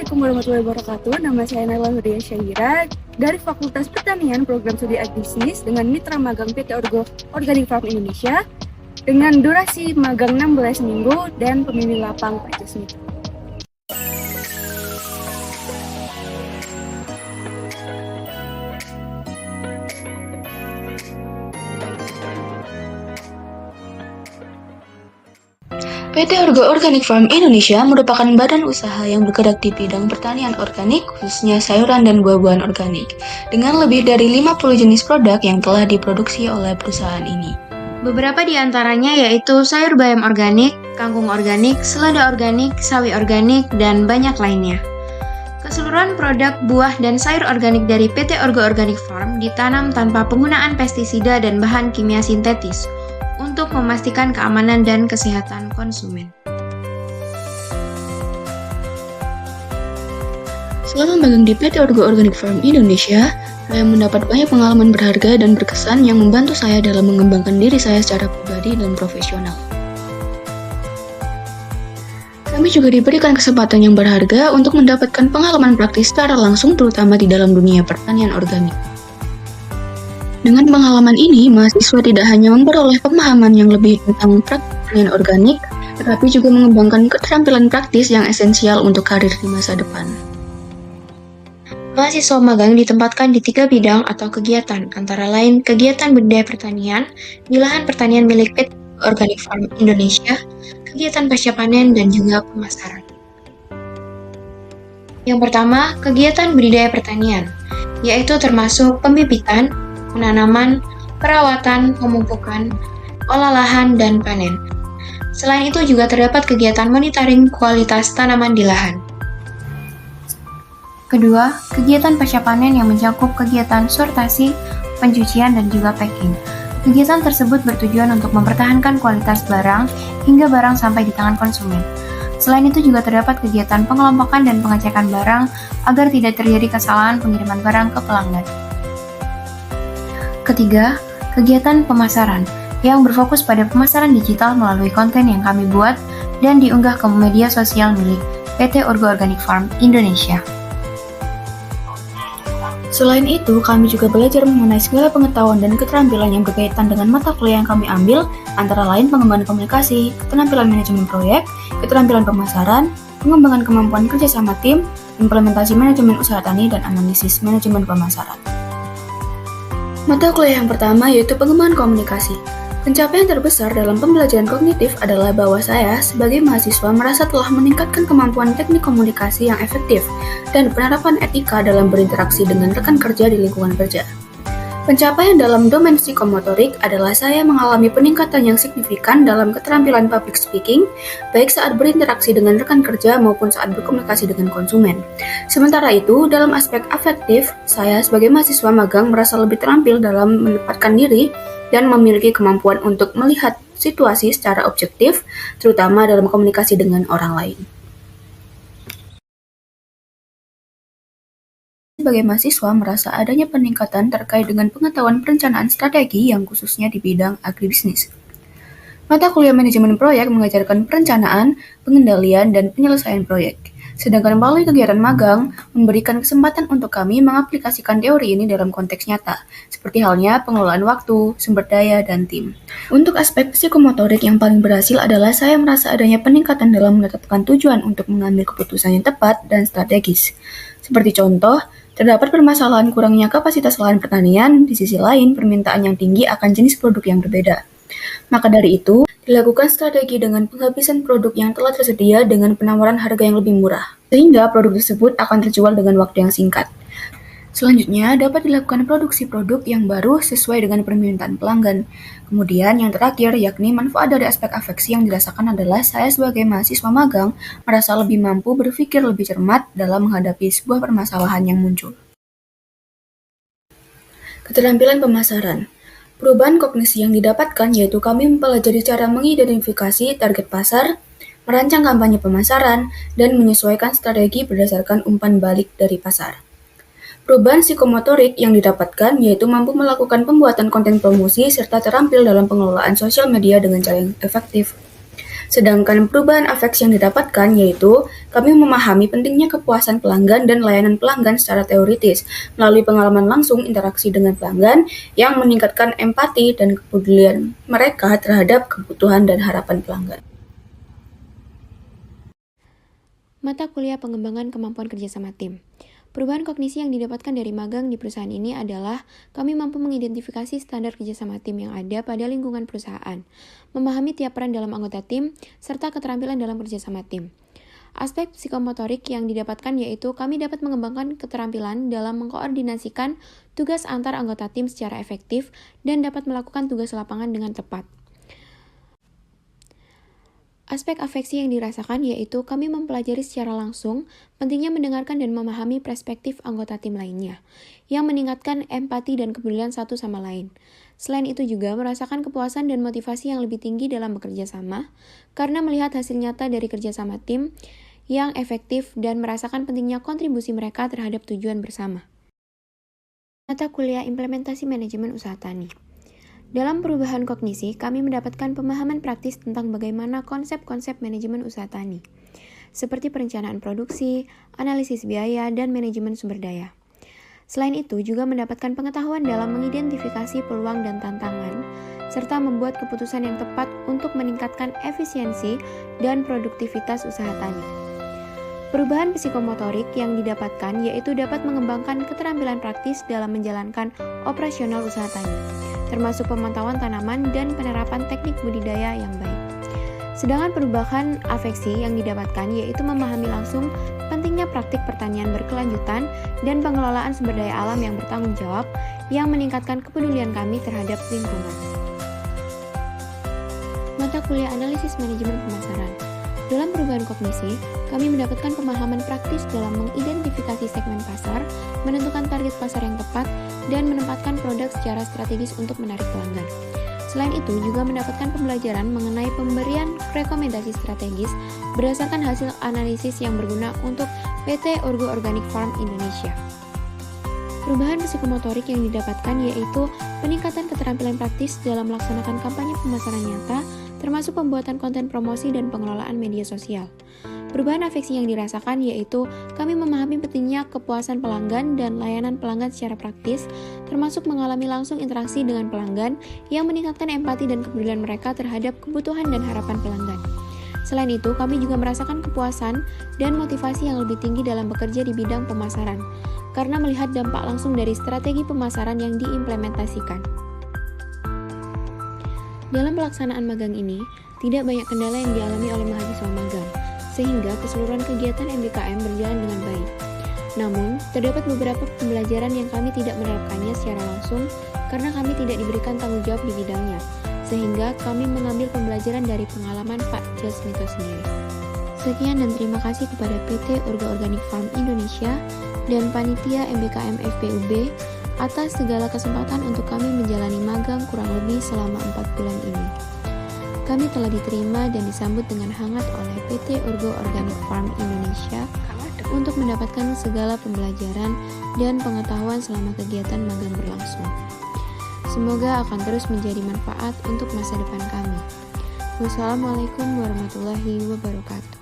Assalamualaikum warahmatullahi wabarakatuh. Nama saya Naila Hudia Syaira dari Fakultas Pertanian Program Studi Agribisnis dengan mitra magang PT Organic Farm Indonesia dengan durasi magang 16 minggu dan pemilih lapang Pak Jasmine. PT Organic Farm Indonesia merupakan badan usaha yang bergerak di bidang pertanian organik, khususnya sayuran dan buah-buahan organik, dengan lebih dari 50 jenis produk yang telah diproduksi oleh perusahaan ini. Beberapa di antaranya yaitu sayur bayam organik, kangkung organik, selada organik, sawi organik, dan banyak lainnya. Keseluruhan produk buah dan sayur organik dari PT Organic Farm ditanam tanpa penggunaan pestisida dan bahan kimia sintetis, untuk memastikan keamanan dan kesehatan konsumen. Selama magang di PT Organic Farm Indonesia, saya mendapat banyak pengalaman berharga dan berkesan yang membantu saya dalam mengembangkan diri saya secara pribadi dan profesional. Kami juga diberikan kesempatan yang berharga untuk mendapatkan pengalaman praktis secara langsung, terutama di dalam dunia pertanian organik. Dengan pengalaman ini, mahasiswa tidak hanya memperoleh pemahaman yang lebih tentang pertanian organik, tetapi juga mengembangkan keterampilan praktis yang esensial untuk karir di masa depan. Mahasiswa magang ditempatkan di 3 bidang atau kegiatan, antara lain kegiatan budidaya pertanian di lahan pertanian milik PT Organic Farm Indonesia, kegiatan pasca panen, dan juga pemasaran. Yang pertama, kegiatan budidaya pertanian, yaitu termasuk pembibitan, penanaman, perawatan, pemupukan, olah lahan, dan panen. Selain itu juga terdapat kegiatan monitoring kualitas tanaman di lahan. Kedua, kegiatan pasca panen yang mencakup kegiatan sortasi, pencucian, dan juga packing. Kegiatan tersebut bertujuan untuk mempertahankan kualitas barang hingga barang sampai di tangan konsumen. Selain itu juga terdapat kegiatan pengelompokan dan pengecekan barang agar tidak terjadi kesalahan pengiriman barang ke pelanggan. Ketiga, kegiatan pemasaran yang berfokus pada pemasaran digital melalui konten yang kami buat dan diunggah ke media sosial milik PT Organic Farm Indonesia. Selain itu, kami juga belajar mengenai segala pengetahuan dan keterampilan yang berkaitan dengan mata kuliah yang kami ambil, antara lain pengembangan komunikasi, keterampilan manajemen proyek, keterampilan pemasaran, pengembangan kemampuan kerjasama tim, implementasi manajemen usaha tani, dan analisis manajemen pemasaran. Mata kuliah yang pertama yaitu pengembangan komunikasi. Pencapaian terbesar dalam pembelajaran kognitif adalah bahwa saya sebagai mahasiswa merasa telah meningkatkan kemampuan teknik komunikasi yang efektif dan penerapan etika dalam berinteraksi dengan rekan kerja di lingkungan kerja. Pencapaian dalam domain psikomotorik adalah saya mengalami peningkatan yang signifikan dalam keterampilan public speaking, baik saat berinteraksi dengan rekan kerja maupun saat berkomunikasi dengan konsumen. Sementara itu, dalam aspek afektif, saya sebagai mahasiswa magang merasa lebih terampil dalam menempatkan diri dan memiliki kemampuan untuk melihat situasi secara objektif, terutama dalam komunikasi dengan orang lain. Sebagai mahasiswa merasa adanya peningkatan terkait dengan pengetahuan perencanaan strategi yang khususnya di bidang agribisnis. Mata kuliah manajemen proyek mengajarkan perencanaan, pengendalian, dan penyelesaian proyek. Sedangkan melalui kegiatan magang, memberikan kesempatan untuk kami mengaplikasikan teori ini dalam konteks nyata, seperti halnya pengelolaan waktu, sumber daya, dan tim. Untuk aspek psikomotorik yang paling berhasil adalah saya merasa adanya peningkatan dalam menetapkan tujuan untuk mengambil keputusan yang tepat dan strategis. Seperti contoh, terdapat permasalahan kurangnya kapasitas lahan pertanian, di sisi lain permintaan yang tinggi akan jenis produk yang berbeda. Maka dari itu, dilakukan strategi dengan penghabisan produk yang telah tersedia dengan penawaran harga yang lebih murah, sehingga produk tersebut akan terjual dengan waktu yang singkat. Selanjutnya, dapat dilakukan produksi produk yang baru sesuai dengan permintaan pelanggan. Kemudian, yang terakhir, yakni manfaat dari aspek afeksi yang dirasakan adalah saya sebagai mahasiswa magang merasa lebih mampu berpikir lebih cermat dalam menghadapi sebuah permasalahan yang muncul. Keterampilan pemasaran. Perubahan kognisi yang didapatkan yaitu kami mempelajari cara mengidentifikasi target pasar, merancang kampanye pemasaran, dan menyesuaikan strategi berdasarkan umpan balik dari pasar. Perubahan psikomotorik yang didapatkan yaitu mampu melakukan pembuatan konten promosi serta terampil dalam pengelolaan sosial media dengan cara yang efektif. Sedangkan perubahan afeksi yang didapatkan yaitu kami memahami pentingnya kepuasan pelanggan dan layanan pelanggan secara teoritis melalui pengalaman langsung interaksi dengan pelanggan yang meningkatkan empati dan kepedulian mereka terhadap kebutuhan dan harapan pelanggan. Mata kuliah pengembangan kemampuan kerjasama tim. Perubahan kognisi yang didapatkan dari magang di perusahaan ini adalah kami mampu mengidentifikasi standar kerjasama tim yang ada pada lingkungan perusahaan, memahami tiap peran dalam anggota tim, serta keterampilan dalam kerjasama tim. Aspek psikomotorik yang didapatkan yaitu kami dapat mengembangkan keterampilan dalam mengkoordinasikan tugas antar anggota tim secara efektif dan dapat melakukan tugas lapangan dengan tepat. Aspek afeksi yang dirasakan yaitu kami mempelajari secara langsung pentingnya mendengarkan dan memahami perspektif anggota tim lainnya, yang meningkatkan empati dan kepedulian satu sama lain. Selain itu juga merasakan kepuasan dan motivasi yang lebih tinggi dalam bekerja sama, karena melihat hasil nyata dari kerjasama tim yang efektif dan merasakan pentingnya kontribusi mereka terhadap tujuan bersama. Mata kuliah implementasi manajemen usaha tani. Dalam perubahan kognisi, kami mendapatkan pemahaman praktis tentang bagaimana konsep-konsep manajemen usaha tani, seperti perencanaan produksi, analisis biaya, dan manajemen sumber daya. Selain itu, juga mendapatkan pengetahuan dalam mengidentifikasi peluang dan tantangan, serta membuat keputusan yang tepat untuk meningkatkan efisiensi dan produktivitas usaha tani. Perubahan psikomotorik yang didapatkan yaitu dapat mengembangkan keterampilan praktis dalam menjalankan operasional usaha tani, termasuk pemantauan tanaman dan penerapan teknik budidaya yang baik. Sedangkan perubahan afeksi yang didapatkan yaitu memahami langsung pentingnya praktik pertanian berkelanjutan dan pengelolaan sumber daya alam yang bertanggung jawab yang meningkatkan kepedulian kami terhadap lingkungan. Mata kuliah analisis manajemen pemasaran. Dalam perubahan kognisi, kami mendapatkan pemahaman praktis dalam mengidentifikasi segmen pasar, menentukan target pasar yang tepat, dan menempatkan produk secara strategis untuk menarik pelanggan. Selain itu, juga mendapatkan pembelajaran mengenai pemberian rekomendasi strategis berdasarkan hasil analisis yang berguna untuk PT Orgo Organic Farm Indonesia. Perubahan psikomotorik yang didapatkan yaitu peningkatan keterampilan praktis dalam melaksanakan kampanye pemasaran nyata, termasuk pembuatan konten promosi dan pengelolaan media sosial. Perubahan afeksi yang dirasakan yaitu kami memahami pentingnya kepuasan pelanggan dan layanan pelanggan secara praktis, termasuk mengalami langsung interaksi dengan pelanggan yang meningkatkan empati dan kepedulian mereka terhadap kebutuhan dan harapan pelanggan. Selain itu, kami juga merasakan kepuasan dan motivasi yang lebih tinggi dalam bekerja di bidang pemasaran, karena melihat dampak langsung dari strategi pemasaran yang diimplementasikan. Dalam pelaksanaan magang ini, tidak banyak kendala yang dialami oleh mahasiswa magang, sehingga keseluruhan kegiatan MBKM berjalan dengan baik. Namun, terdapat beberapa pembelajaran yang kami tidak menerapkannya secara langsung karena kami tidak diberikan tanggung jawab di bidangnya, sehingga kami mengambil pembelajaran dari pengalaman Pak Jasmito sendiri. Sekian dan terima kasih kepada PT Orgo Organic Farm Indonesia dan Panitia MBKM FPUB atas segala kesempatan untuk kami menjalani magang kurang lebih selama 4 bulan ini. Kami telah diterima dan disambut dengan hangat oleh PT Orgo Organic Farm Indonesia untuk mendapatkan segala pembelajaran dan pengetahuan selama kegiatan magang berlangsung. Semoga akan terus menjadi manfaat untuk masa depan kami. Wassalamualaikum warahmatullahi wabarakatuh.